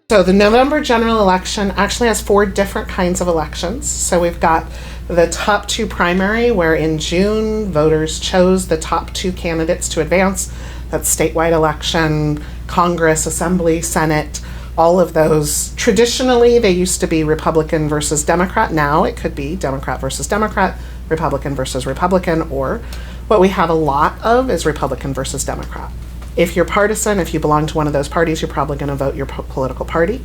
So the November general election actually has 4 different kinds of elections. So we've got the top 2 primary, where in June voters chose the top 2 candidates to advance. That's statewide election, Congress, Assembly, Senate, all of those. Traditionally, they used to be Republican versus Democrat. Now it could be Democrat versus Democrat, Republican versus Republican, or what we have a lot of is Republican versus Democrat. If you're partisan, if you belong to one of those parties, you're probably going to vote your political party.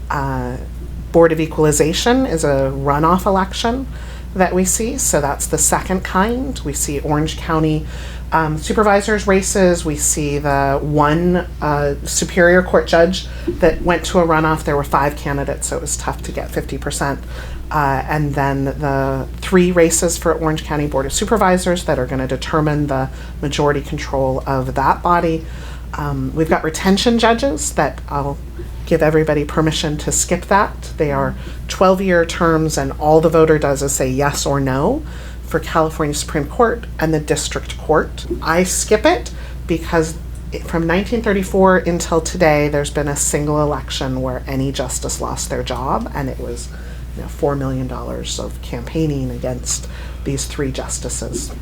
Board of Equalization is a runoff election that we see, so that's the second kind. We see Orange County supervisors races. We see the one Superior Court judge that went to a runoff. There were 5 candidates, so it was tough to get 50%. And then the 3 races for Orange County Board of Supervisors that are going to determine the majority control of that body. We've got retention judges that I'll give everybody permission to skip that. They are 12-year terms, and all the voter does is say yes or no for California Supreme Court and the District Court. I skip it because from 1934 until today, there's been a single election where any justice lost their job, and it was $4 million of campaigning against these 3 justices.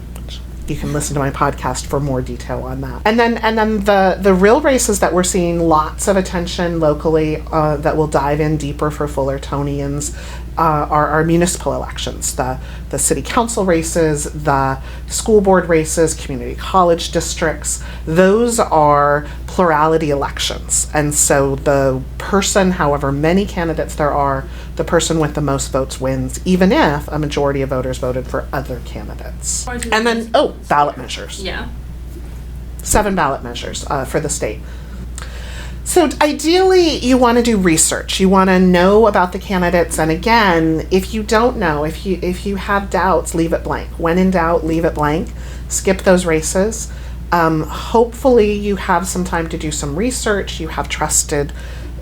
You can listen to my podcast for more detail on that. And then the real races that we're seeing lots of attention locally that we'll dive in deeper for Fullertonians are our municipal elections, the city council races, the school board races, community college districts. Those are plurality elections. And so the person, however many candidates there are, the person with the most votes wins, even if a majority of voters voted for other candidates. And then, ballot measures. Yeah. 7 ballot measures for the state. So ideally, you want to do research. You want to know about the candidates. And again, if you don't know, if you have doubts, leave it blank. When in doubt, leave it blank. Skip those races. Hopefully, you have some time to do some research. You have trusted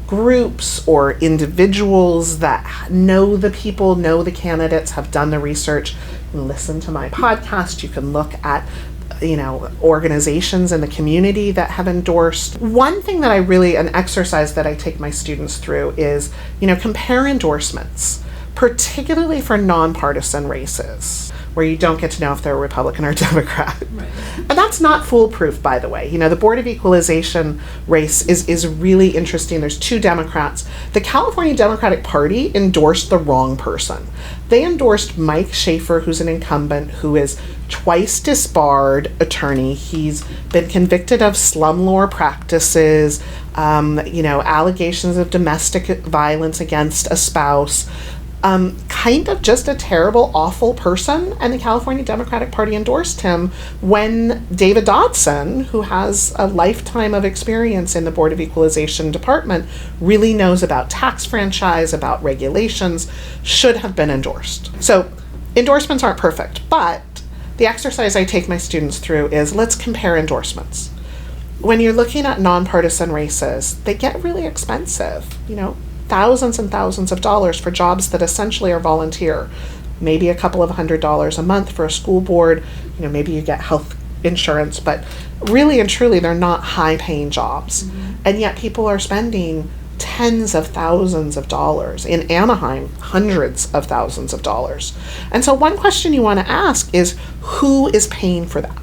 groups or individuals that know the people, know the candidates, have done the research. You can listen to my podcast. You can look at organizations in the community that have endorsed. One thing that an exercise that I take my students through is, compare endorsements, particularly for nonpartisan races, where you don't get to know if they're Republican or Democrat. Right. And that's not foolproof, by the way. The Board of Equalization race is really interesting. There's 2 Democrats. The California Democratic Party endorsed the wrong person. They endorsed Mike Schaefer, who's an incumbent, who is twice disbarred attorney. He's been convicted of slumlord practices, allegations of domestic violence against a spouse. Kind of just a terrible, awful person, and the California Democratic Party endorsed him when David Dodson, who has a lifetime of experience in the Board of Equalization department, really knows about tax franchise, about regulations, should have been endorsed. So endorsements aren't perfect, but the exercise I take my students through is let's compare endorsements. When you're looking at nonpartisan races, they get really expensive, thousands and thousands of dollars for jobs that essentially are volunteer. Maybe a couple of $100s a month for a school board. Maybe you get health insurance, but really and truly, they're not high-paying jobs. Mm-hmm. And yet people are spending tens of thousands of dollars. In Anaheim, hundreds of thousands of dollars. And so one question you want to ask is, who is paying for that?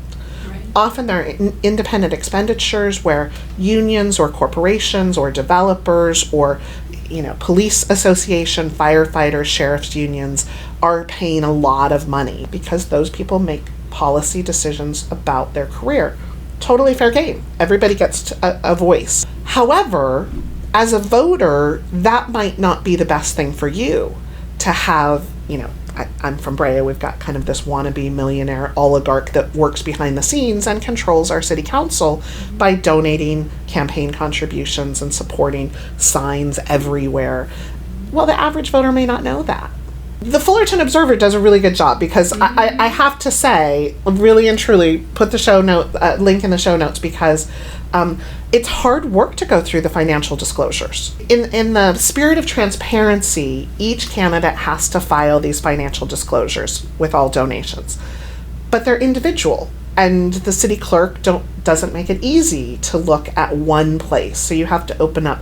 Often there are independent expenditures where unions or corporations or developers or police association, firefighters, sheriff's unions are paying a lot of money because those people make policy decisions about their career. Totally fair game. Everybody gets a voice. However, as a voter, that might not be the best thing for you to have, I'm from Brea, we've got kind of this wannabe millionaire oligarch that works behind the scenes and controls our city council by donating campaign contributions and supporting signs everywhere. Well, the average voter may not know that. The Fullerton Observer does a really good job because I have to say, really and truly, put the show note link in the show notes because it's hard work to go through the financial disclosures. In the spirit of transparency, each candidate has to file these financial disclosures with all donations. But they're individual, and the city clerk doesn't make it easy to look at one place. So you have to open up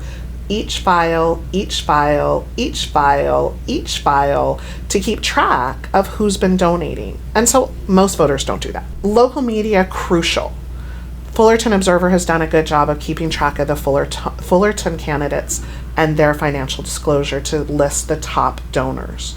each file, each file, each file, each file to keep track of who's been donating. And so most voters don't do that. Local media, crucial. Fullerton Observer has done a good job of keeping track of the Fullerton candidates and their financial disclosure to list the top donors.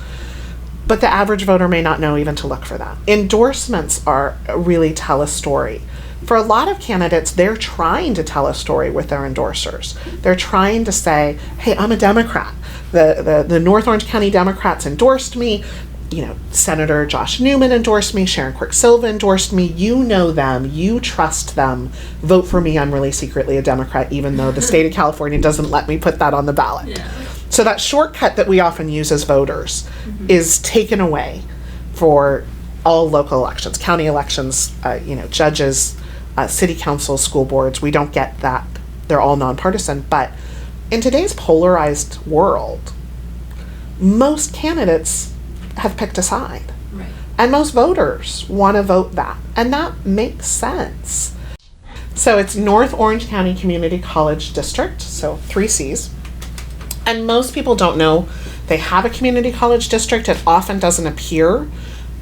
But the average voter may not know even to look for that. Endorsements are really tell a story. For a lot of candidates, they're trying to tell a story with their endorsers. They're trying to say, hey, I'm a Democrat. The North Orange County Democrats endorsed me. You know, Senator Josh Newman endorsed me. Sharon Quirk-Silva endorsed me. You know them. You trust them. Vote for me. I'm really secretly a Democrat, even though the state of California doesn't let me put that on the ballot. Yeah. So that shortcut that we often use as voters is taken away for all local elections, county elections, judges, city councils, school boards. We don't get that. They're all nonpartisan. But in today's polarized world, most candidates have picked a side. Right. And most voters want to vote that. And that makes sense. So it's North Orange County Community College District, so 3 Cs. And most people don't know they have a community college district. It often doesn't appear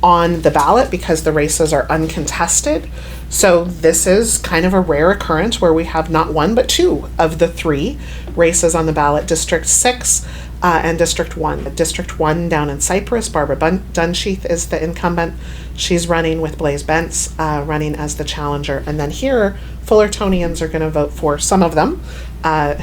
on the ballot because the races are uncontested. So this is kind of a rare occurrence where we have not one but 2 of the 3 races on the ballot. District 6 and District 1. District 1 down in Cypress, Barbara Dunsheath is the incumbent. She's running with Blaise Bentz, running as the challenger. And then here, Fullertonians are going to vote for some of them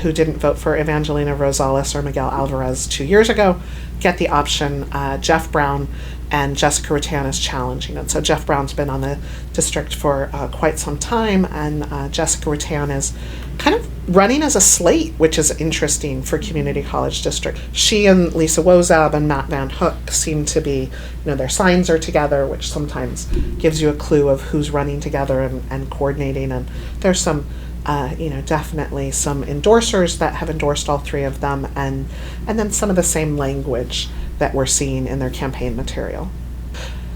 who didn't vote for Evangelina Rosales or Miguel Alvarez 2 years ago, get the option. Jeff Brown and Jessica Rattan is challenging it. So Jeff Brown's been on the district for quite some time, and Jessica Rattan is kind of running as a slate, which is interesting for community college district. She and Lisa Wozab and Matt Van Hook seem to be, their signs are together, which sometimes gives you a clue of who's running together and coordinating. And there's some, definitely some endorsers that have endorsed all 3 of them, and then some of the same language that we're seeing in their campaign material.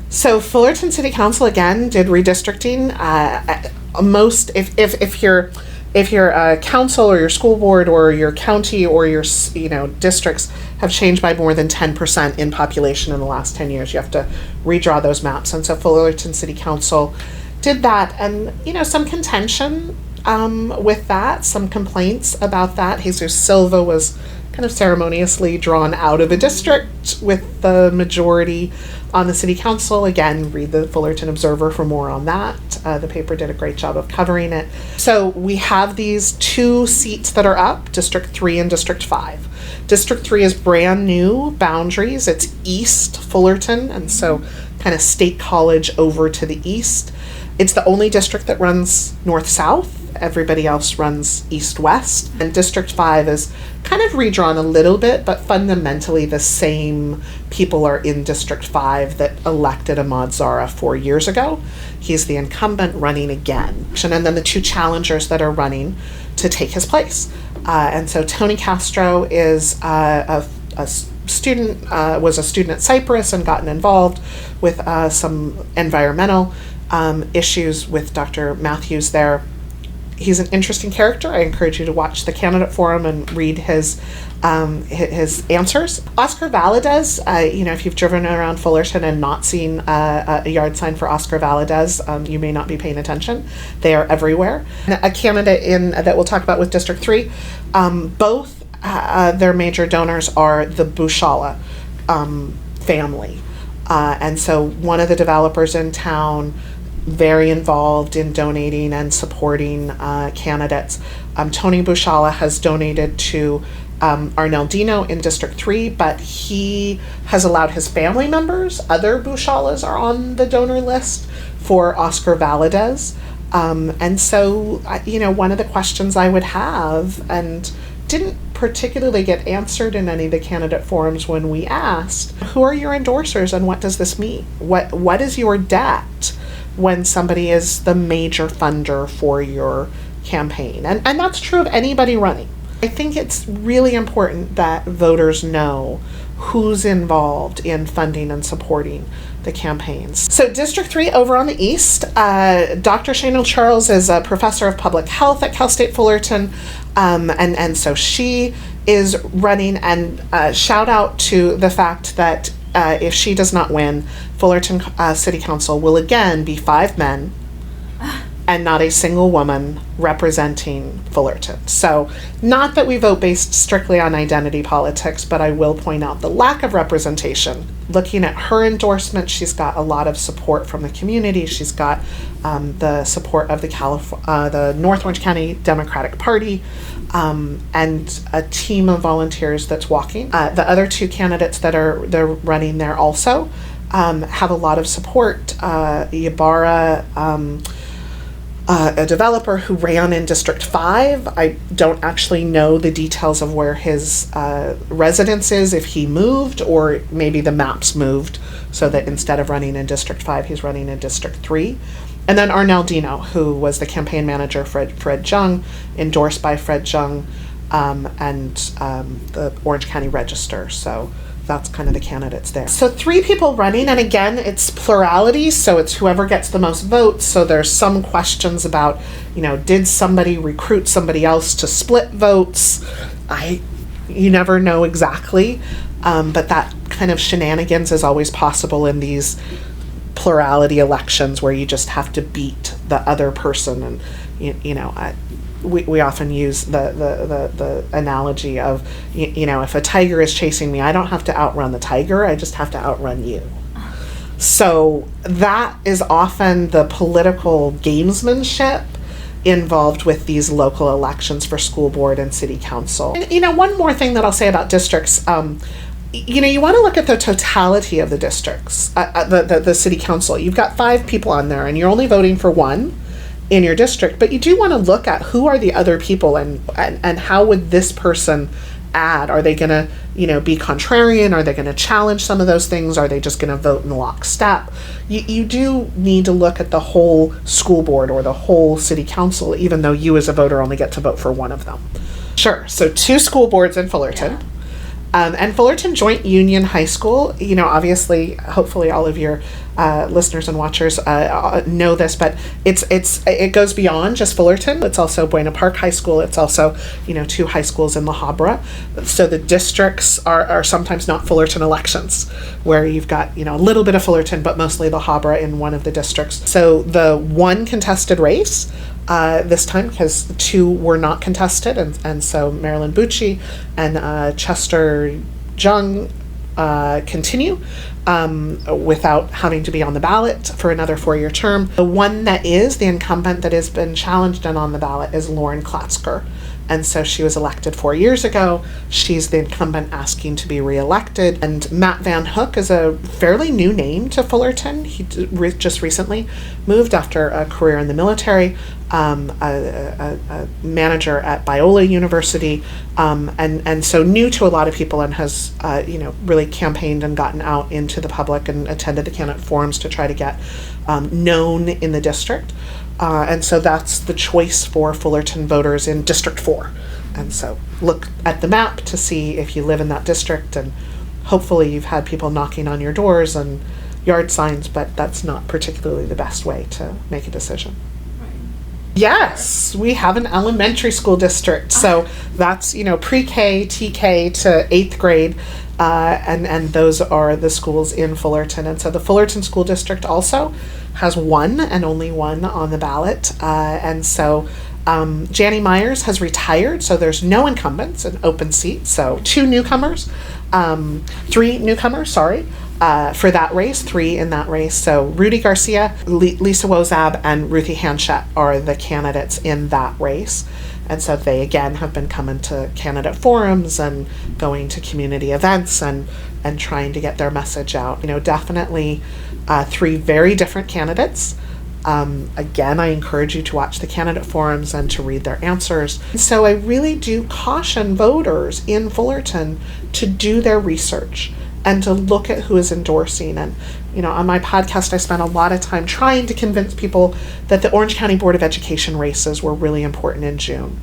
So Fullerton City Council again did redistricting. Most, if your council or your school board or your county or your districts have changed by more than 10% in population in the last 10 years, you have to redraw those maps. And so Fullerton City Council did that, and some contention with that, some complaints about that. Jesus Silva was kind of ceremoniously drawn out of the district with the majority on the city council. Again, read the Fullerton Observer for more on that. The paper did a great job of covering it. So we have these 2 seats that are up, District 3 and District 5. District 3 is brand new boundaries. It's East Fullerton, and so kind of State College over to the east. It's the only district that runs north-south. Everybody else runs east-west. And District 5 is kind of redrawn a little bit, but fundamentally the same people are in District 5 that elected Ahmad Zara 4 years ago. He's the incumbent running again. And then the 2 challengers that are running to take his place. And so Tony Castro is a student, was a student at Cypress and gotten involved with some environmental issues with Dr. Matthews there. He's an interesting character. I encourage you to watch the candidate forum and read his answers. Oscar Valadez, if you've driven around Fullerton and not seen a yard sign for Oscar Valadez, you may not be paying attention. They are everywhere. And a candidate that we'll talk about with District 3, both their major donors are the Bushala family. And so one of the developers in town, very involved in donating and supporting candidates. Tony Bushala has donated to Arnaldino in District 3, but he has allowed his family members, other Bushalas are on the donor list for Oscar Valadez. And so, one of the questions I would have, and didn't particularly get answered in any of the candidate forums when we asked, who are your endorsers and what does this mean? What is your debt when somebody is the major funder for your campaign? And that's true of anybody running. I think it's really important that voters know who's involved in funding and supporting the campaigns. So District 3 over on the east, Dr. Shana Charles is a professor of public health at Cal State Fullerton, and so she is running, and shout out to the fact that if she does not win, Fullerton City Council will again be 5 men and not a single woman representing Fullerton. So, not that we vote based strictly on identity politics, but I will point out the lack of representation. Looking at her endorsement, she's got a lot of support from the community. She's got the support of the North Orange County Democratic Party, and a team of volunteers that's walking. The other 2 candidates they're running there also have a lot of support. Ybarra, a developer who ran in District 5. I don't actually know the details of where his residence is, if he moved or maybe the maps moved so that instead of running in District 5, he's running in District 3. And then Arnaldino, who was the campaign manager for Fred Jung, endorsed by Fred Jung, and the Orange County Register. So that's kind of the candidates there. So 3 people running, and again, it's plurality, so it's whoever gets the most votes. So there's some questions about, did somebody recruit somebody else to split votes? You never know exactly, but that kind of shenanigans is always possible in these plurality elections where you just have to beat the other person. And we often use the analogy of, if a tiger is chasing me, I don't have to outrun the tiger, I just have to outrun you. So that is often the political gamesmanship involved with these local elections for school board and city council. And, one more thing that I'll say about districts, you want to look at the totality of the districts, the city council. You've got 5 people on there and you're only voting for 1 in your district, but you do want to look at who are the other people and how would this person add? Are they going to, be contrarian? Are they going to challenge some of those things? Are they just going to vote in lockstep? You do need to look at the whole school board or the whole city council, even though you as a voter only get to vote for 1 of them. Sure, so 2 school boards in Fullerton. Yeah. And Fullerton Joint Union High School, obviously, hopefully all of your listeners and watchers know this, but it goes beyond just Fullerton. It's also Buena Park High School. It's also, 2 high schools in La Habra. So the districts are sometimes not Fullerton elections, where you've got, a little bit of Fullerton, but mostly La Habra in one of the districts. So the 1 contested race, this time, because 2 were not contested, and so Marilyn Bucci and Chester Jung continue without having to be on the ballot for another 4-year term. The one that is the incumbent that has been challenged and on the ballot is Lauren Klatzker. And so she was elected 4 years ago. She's the incumbent asking to be reelected. And Matt Van Hook is a fairly new name to Fullerton. He just recently moved after a career in the military, a manager at Biola University, and so new to a lot of people, and has really campaigned and gotten out into the public and attended the candidate forums to try to get known in the district. And so that's the choice for Fullerton voters in District 4. And so look at the map to see if you live in that district, and hopefully you've had people knocking on your doors and yard signs, but that's not particularly the best way to make a decision. Yes, we have an elementary school district. So that's, pre-K, TK to 8th grade. And those are the schools in Fullerton. And so the Fullerton School District also has 1 and only 1 on the ballot. And so Janie Myers has retired, so there's no incumbents, an open seat. So 3 newcomers, for that race, 3 in that race. So Rudy Garcia, Lisa Wozab, and Ruthie Hanchett are the candidates in that race. And so they, again, have been coming to candidate forums and going to community events and trying to get their message out. Definitely 3 very different candidates. Again, I encourage you to watch the candidate forums and to read their answers. So I really do caution voters in Fullerton to do their research and to look at who is endorsing. And, on my podcast, I spent a lot of time trying to convince people that the Orange County Board of Education races were really important in June.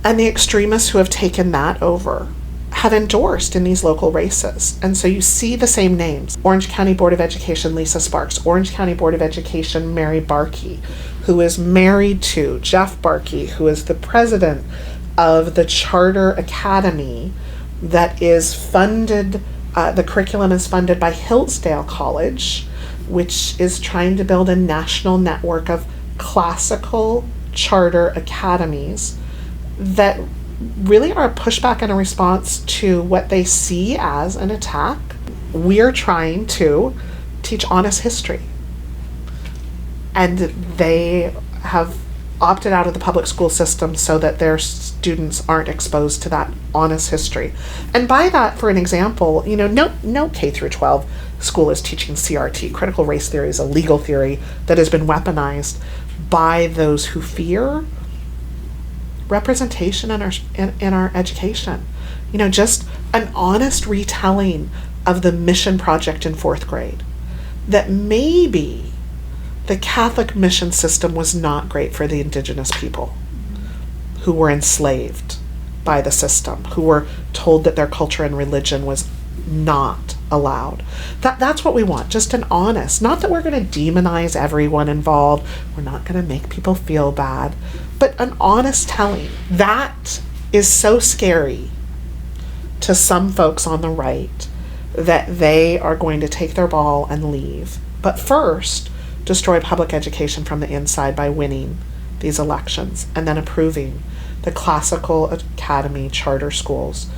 And the extremists who have taken that over have endorsed in these local races. And so you see the same names. Orange County Board of Education, Lisa Sparks. Orange County Board of Education, Mary Barkey, who is married to Jeff Barkey, who is the president of the Charter Academy that is funded, the curriculum is funded by Hillsdale College, which is trying to build a national network of classical charter academies that really are a pushback and a response to what they see as an attack. We're trying to teach honest history, and they have opted out of the public school system so that their students aren't exposed to that honest history. And by that, for an example, no K through 12 school is teaching CRT. Critical race theory is a legal theory that has been weaponized by those who fear representation in our education. Just an honest retelling of the mission project in 4th grade, that maybe the Catholic mission system was not great for the indigenous people who were enslaved by the system, who were told that their culture and religion was not allowed. That's what we want, just an honest, not that we're going to demonize everyone involved, we're not going to make people feel bad, but an honest telling. That is so scary to some folks on the right that they are going to take their ball and leave. But first, destroy public education from the inside by winning these elections and then approving the classical academy charter schools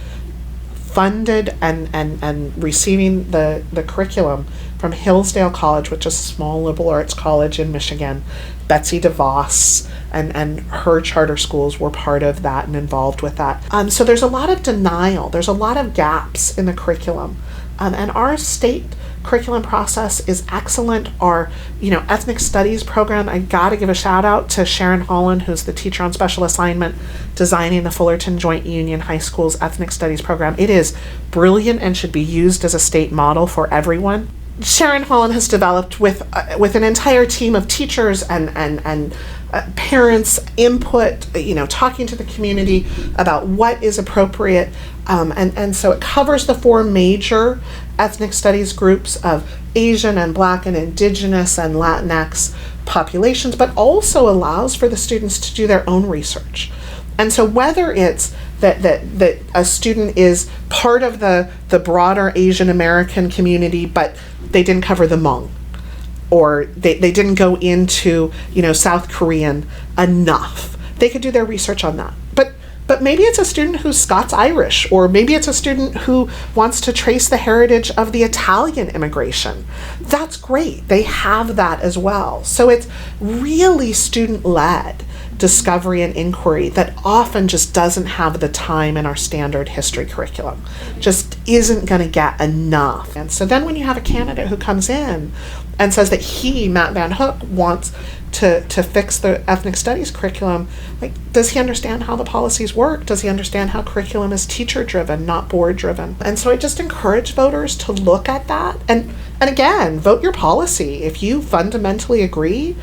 funded and receiving the curriculum from Hillsdale College, which is a small liberal arts college in Michigan. Betsy DeVos and her charter schools were part of that and involved with that. So there's a lot of denial. There's a lot of gaps in the curriculum. And our state curriculum process is excellent. Our, ethnic studies program, I gotta give a shout out to Sharon Holland, who's the teacher on special assignment designing the Fullerton Joint Union High School's ethnic studies program. It is brilliant and should be used as a state model for everyone. Sharon Holland has developed with an entire team of teachers and parents input, talking to the community about what is appropriate. And so it covers the 4 major ethnic studies groups of Asian and Black and Indigenous and Latinx populations, but also allows for the students to do their own research. And so whether it's that a student is part of the broader Asian American community, but they didn't cover the Hmong, or they didn't go into, South Korean enough, they could do their research on that. But maybe it's a student who's Scots-Irish, or maybe it's a student who wants to trace the heritage of the Italian immigration. That's great. They have that as well. So it's really student-led discovery and inquiry that often just doesn't have the time in our standard history curriculum, just isn't going to get enough. And so then when you have a candidate who comes in and says that he, Matt Van Hook, wants to fix the ethnic studies curriculum, does he understand how the policies work? Does he understand how curriculum is teacher-driven, not board-driven? And so I just encourage voters to look at that. And again, vote your policy. If you fundamentally agree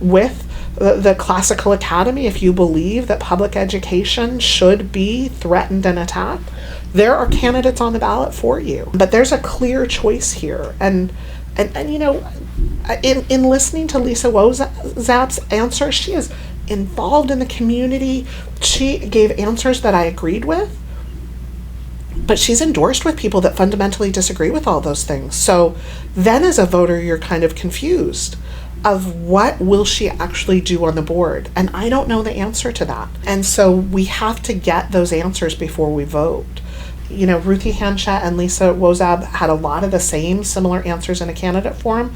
with the classical academy, if you believe that public education should be threatened and attacked, there are candidates on the ballot for you. But there's a clear choice here. And in listening to Lisa Wozab's answer, she is involved in the community. She gave answers that I agreed with, but she's endorsed with people that fundamentally disagree with all those things. So then as a voter, you're kind of confused of what will she actually do on the board. And I don't know the answer to that. And so we have to get those answers before we vote. Ruthie Hanchett and Lisa Wozab had a lot of the same similar answers in a candidate forum.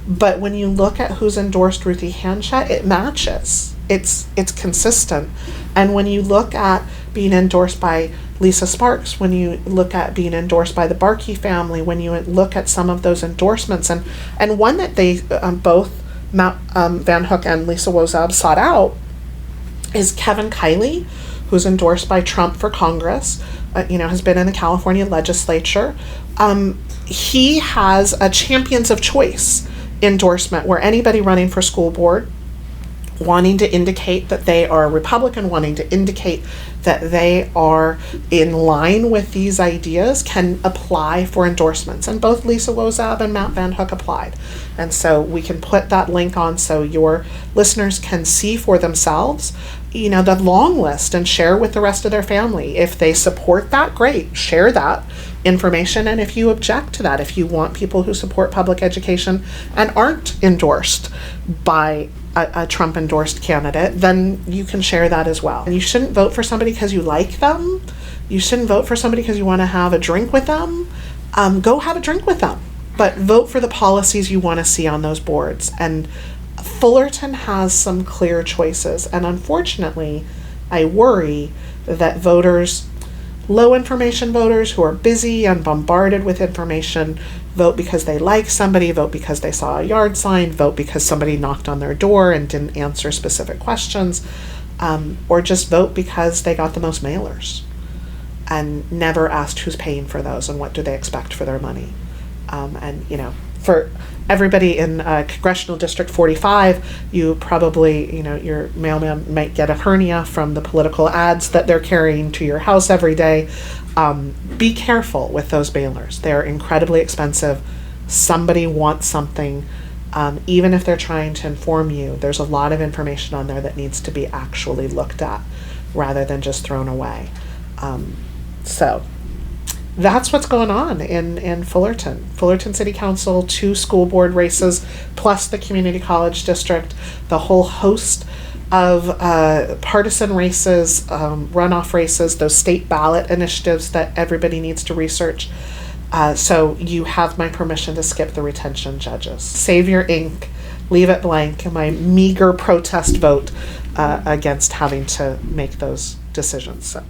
But when you look at who's endorsed Ruthie Hanchett, it matches. It's consistent. And when you look at being endorsed by Lisa Sparks, when you look at being endorsed by the Barkey family, when you look at some of those endorsements, and one that they both Matt Van Hook and Lisa Wozab sought out is Kevin Kiley, who's endorsed by Trump for Congress, has been in the California legislature. He has a Champions of Choice endorsement where anybody running for school board wanting to indicate that they are Republican, wanting to indicate that they are in line with these ideas, can apply for endorsements. And both Lisa Wozab and Matt Van Hook applied. And so we can put that link on so your listeners can see for themselves, you know, the long list and share with the rest of their family. If they support that, great, share that information. And if you object to that, if you want people who support public education and aren't endorsed by a Trump endorsed candidate, then you can share that as well. And you shouldn't vote for somebody because you like them. You shouldn't vote for somebody because you want to have a drink with them. Go have a drink with them, but vote for the policies you want to see on those boards. And Fullerton has some clear choices. And unfortunately, I worry that voters, low information voters who are busy and bombarded with information, vote because they like somebody, vote because they saw a yard sign, vote because somebody knocked on their door and didn't answer specific questions, or just vote because they got the most mailers and never asked who's paying for those and what do they expect for their money. And, you know, for everybody in Congressional District 45, you probably, you know, your mailman might get a hernia from the political ads that they're carrying to your house every day. Be careful with those mailers. They're incredibly expensive. Somebody wants something. Even if they're trying to inform you, there's a lot of information on there that needs to be actually looked at rather than just thrown away. So that's what's going on in Fullerton. Fullerton City Council, 2 school board races, plus the community college district, the whole host of partisan races, runoff races, those state ballot initiatives that everybody needs to research. So you have my permission to skip the retention judges. Save your ink, leave it blank, my meager protest vote against having to make those decisions. So.